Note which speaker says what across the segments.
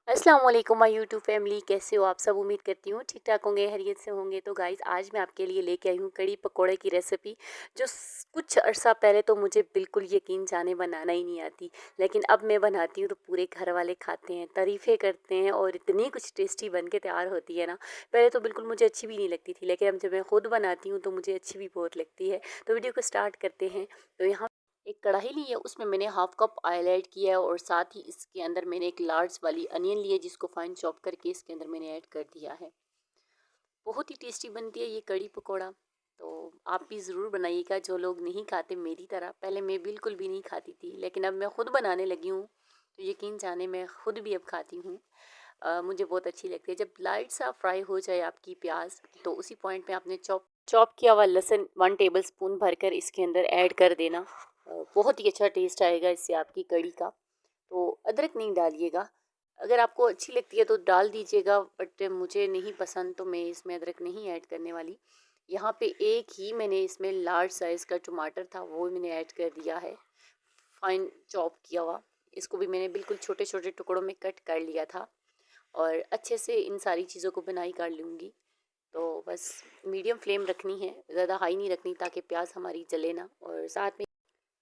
Speaker 1: अस्सलाम वालेकुम my YouTube family, कैसे हो आप सब। उम्मीद करती हूँ ठीक ठाक होंगे, खैरियत से होंगे। तो गाइस, आज मैं आपके लिए लेके आई हूँ कड़ी पकोड़े की रेसिपी, जो कुछ अरसा पहले तो मुझे बिल्कुल यकीन जाने बनाना ही नहीं आती, लेकिन अब मैं बनाती हूँ तो पूरे घर वाले खाते हैं, तारीफ़ें करते हैं और इतनी कुछ टेस्टी बन के तैयार होती है ना। पहले तो बिल्कुल मुझे अच्छी भी नहीं लगती थी, लेकिन अब जब मैं खुद बनाती हूँ तो मुझे अच्छी भी बहुत लगती है। तो वीडियो को स्टार्ट करते हैं। तो यहाँ एक कढ़ाई ली है, उसमें मैंने हाफ कप ऑयल ऐड किया है और साथ ही इसके अंदर मैंने एक लार्ज वाली अनियन ली है, जिसको फाइन चॉप करके इसके अंदर मैंने ऐड कर दिया है। बहुत ही टेस्टी बनती है ये कड़ी पकौड़ा। तो आप भी ज़रूर बनाइएगा, जो लोग नहीं खाते मेरी तरह। पहले मैं बिल्कुल भी नहीं खाती थी, लेकिन अब मैं खुद बनाने लगी हूँ तो यकीन जाने मैं खुद भी अब खाती हूँ। मुझे बहुत अच्छी लगती है। जब लाइट सा फ्राई हो जाए आपकी प्याज, तो उसी पॉइंट पे आपने चॉप चॉप किया हुआ लहसुन 1 टेबल स्पून भरकर इसके अंदर ऐड कर देना। बहुत ही अच्छा टेस्ट आएगा इससे आपकी कड़ी का। तो अदरक नहीं डालिएगा, अगर आपको अच्छी लगती है तो डाल दीजिएगा, बट मुझे नहीं पसंद तो मैं इसमें अदरक नहीं ऐड करने वाली। यहाँ पे एक ही मैंने इसमें लार्ज साइज़ का टमाटर था, वो मैंने ऐड कर दिया है, फाइन चॉप किया हुआ। इसको भी मैंने बिल्कुल छोटे छोटे टुकड़ों में कट कर लिया था और अच्छे से इन सारी चीज़ों को बनाई कर लूँगी। तो बस मीडियम फ्लेम रखनी है, ज़्यादा हाई नहीं रखनी, ताकि प्याज हमारी जले ना। और साथ में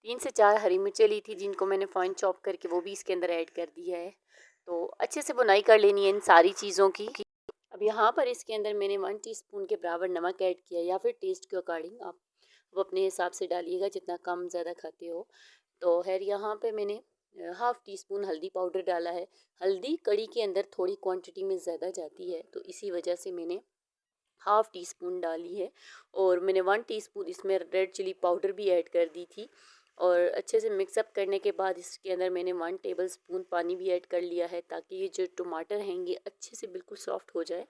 Speaker 1: 3 से 4 हरी मिर्चें ली थी, जिनको मैंने फाइन चॉप करके वो भी इसके अंदर ऐड कर दिया है। तो अच्छे से बुनाई कर लेनी है इन सारी चीज़ों की। अब यहाँ पर इसके अंदर मैंने 1 टीस्पून के बराबर नमक ऐड किया, या फिर टेस्ट के अकॉर्डिंग आप वो अपने हिसाब से डालिएगा, जितना कम ज़्यादा खाते हो। तो खैर यहाँ पे मैंने हाफ़ टी स्पून हल्दी पाउडर डाला है। हल्दी कड़ी के अंदर थोड़ी क्वांटिटी में ज़्यादा जाती है, तो इसी वजह से मैंने हाफ़ टी स्पून डाली है। और मैंने 1 टीस्पून इसमें रेड चिली पाउडर भी ऐड कर दी थी। और अच्छे से मिक्सअप करने के बाद इसके अंदर मैंने 1 टेबल स्पून पानी भी ऐड कर लिया है, ताकि ये जो टमाटर हैं ये अच्छे से बिल्कुल सॉफ्ट हो जाए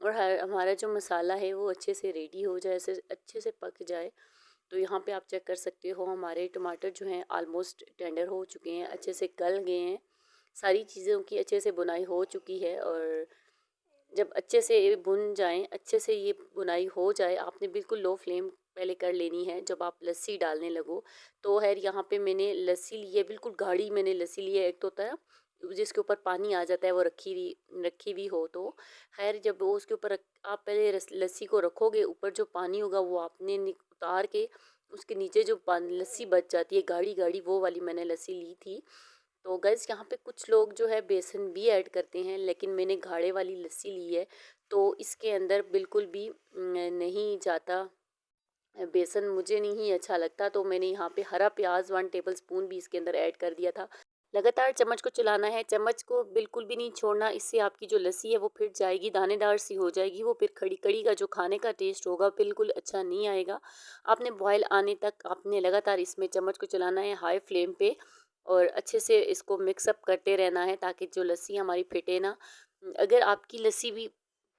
Speaker 1: और हमारा जो मसाला है वो अच्छे से रेडी हो जाए, ऐसे अच्छे से पक जाए। तो यहाँ पे आप चेक कर सकते हो, हमारे टमाटर जो हैं ऑलमोस्ट टेंडर हो चुके हैं, अच्छे से गल गए हैं, सारी चीज़ों की अच्छे से बुनाई हो चुकी है। और जब अच्छे से ये भुन जाएं, अच्छे से ये बुनाई हो जाए, आपने बिल्कुल लो फ्लेम पहले कर लेनी है जब आप लस्सी डालने लगो। तो खैर यहाँ पे मैंने लस्सी ली है, बिल्कुल गाढ़ी मैंने लस्सी ली है। एक तो होता है जिसके ऊपर पानी आ जाता है, वो रखी हुई हो तो खैर, जब वो उसके ऊपर आप पहले लस्सी को रखोगे, ऊपर जो पानी होगा वो आपने उतार के उसके नीचे जो लस्सी बच जाती है गाढ़ी गाढ़ी, वो वाली मैंने लस्सी ली थी। तो गैस, यहाँ पे कुछ लोग जो है बेसन भी ऐड करते हैं, लेकिन मैंने गाढ़े वाली लस्सी ली है, तो इसके अंदर बिल्कुल भी नहीं जाता बेसन, मुझे नहीं अच्छा लगता। तो मैंने यहाँ पे हरा प्याज 1 टेबल स्पून भी इसके अंदर ऐड कर दिया था। लगातार चम्मच को चलाना है, चम्मच को बिल्कुल भी नहीं छोड़ना, इससे आपकी जो लस्सी है वो फिर जाएगी, दानेदार सी हो जाएगी। वो फिर खड़ी कड़ी का जो खाने का टेस्ट होगा बिल्कुल अच्छा नहीं आएगा। आपने बॉयल आने तक आपने लगातार इसमें चम्मच को चलाना है हाई फ्लेम पे, और अच्छे से इसको मिक्सअप करते रहना है, ताकि जो लस्सी हमारी फिटे ना। अगर आपकी लस्सी भी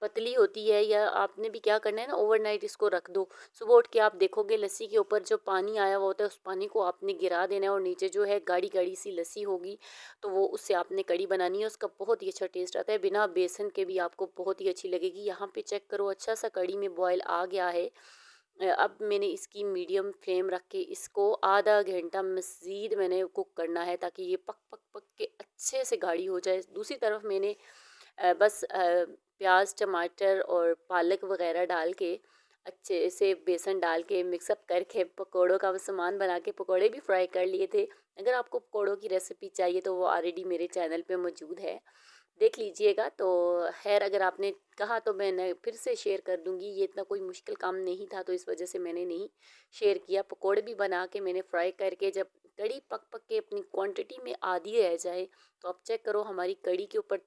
Speaker 1: पतली होती है, या आपने भी क्या करना है ना, ओवरनाइट इसको रख दो। सुबह उठ के आप देखोगे लस्सी के ऊपर जो पानी आया हुआ होता है, उस पानी को आपने गिरा देना है, और नीचे जो है गाढ़ी गाढ़ी सी लस्सी होगी, तो वो उससे आपने कड़ी बनानी है। उसका बहुत ही अच्छा टेस्ट आता है, बिना बेसन के भी आपको बहुत ही अच्छी लगेगी। यहाँ पे चेक करो, अच्छा सा कड़ी में बॉयल आ गया है। अब मैंने इसकी मीडियम फ्लेम रख के इसको आधा घंटा मज़ीद मैंने कुक करना है, ताकि ये पक पक पक के अच्छे से गाढ़ी हो जाए। दूसरी तरफ मैंने बस प्याज टमाटर और पालक वगैरह डाल के अच्छे से बेसन डाल के मिक्सअप करके पकोड़ों का वो सामान बना के पकोड़े भी फ्राई कर लिए थे। अगर आपको पकोड़ों की रेसिपी चाहिए तो वो ऑलरेडी मेरे चैनल पे मौजूद है, देख लीजिएगा। तो खैर, अगर आपने कहा तो मैं फिर से शेयर कर दूंगी, ये इतना कोई मुश्किल काम नहीं था, तो इस वजह से मैंने नहीं शेयर किया। पकोड़े भी बना के मैंने फ्राई करके, जब कड़ी पक पक के अपनी क्वांटिटी में आधी रह जाए, तो आप चेक करो हमारी कड़ी के ऊपर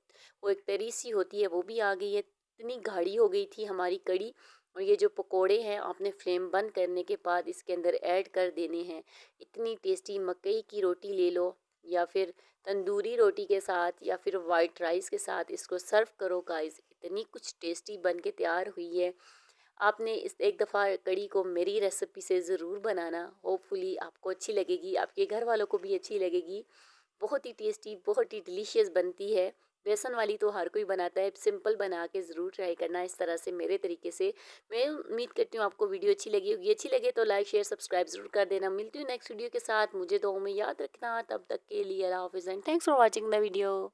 Speaker 1: वो एक तरी सी होती है वो भी आ गई है। इतनी गाढ़ी हो गई थी हमारी कड़ी। और ये जो पकोड़े हैं आपने फ्लेम बंद करने के बाद इसके अंदर ऐड कर देने हैं। इतनी टेस्टी मकई की रोटी ले लो, या फिर तंदूरी रोटी के साथ, या फिर वाइट राइस के साथ इसको सर्व करो गाइस। इतनी कुछ टेस्टी बन के तैयार हुई है। आपने इस एक दफ़ा कड़ी को मेरी रेसिपी से ज़रूर बनाना, होपफुली आपको अच्छी लगेगी, आपके घर वालों को भी अच्छी लगेगी। बहुत ही टेस्टी, बहुत ही डिलीशियस बनती है। बेसन वाली तो हर कोई बनाता है, सिंपल बना के ज़रूर ट्राई करना इस तरह से, मेरे तरीके से। मैं उम्मीद करती हूँ आपको वीडियो अच्छी लगी होगी। अच्छी लगे तो लाइक शेयर सब्सक्राइब ज़रूर कर देना। मिलती हूँ नेक्स्ट वीडियो के साथ, मुझे दुआओं में याद रखना। तब तक के लिए अल्लाह हाफिज़ and thanks for watching the video.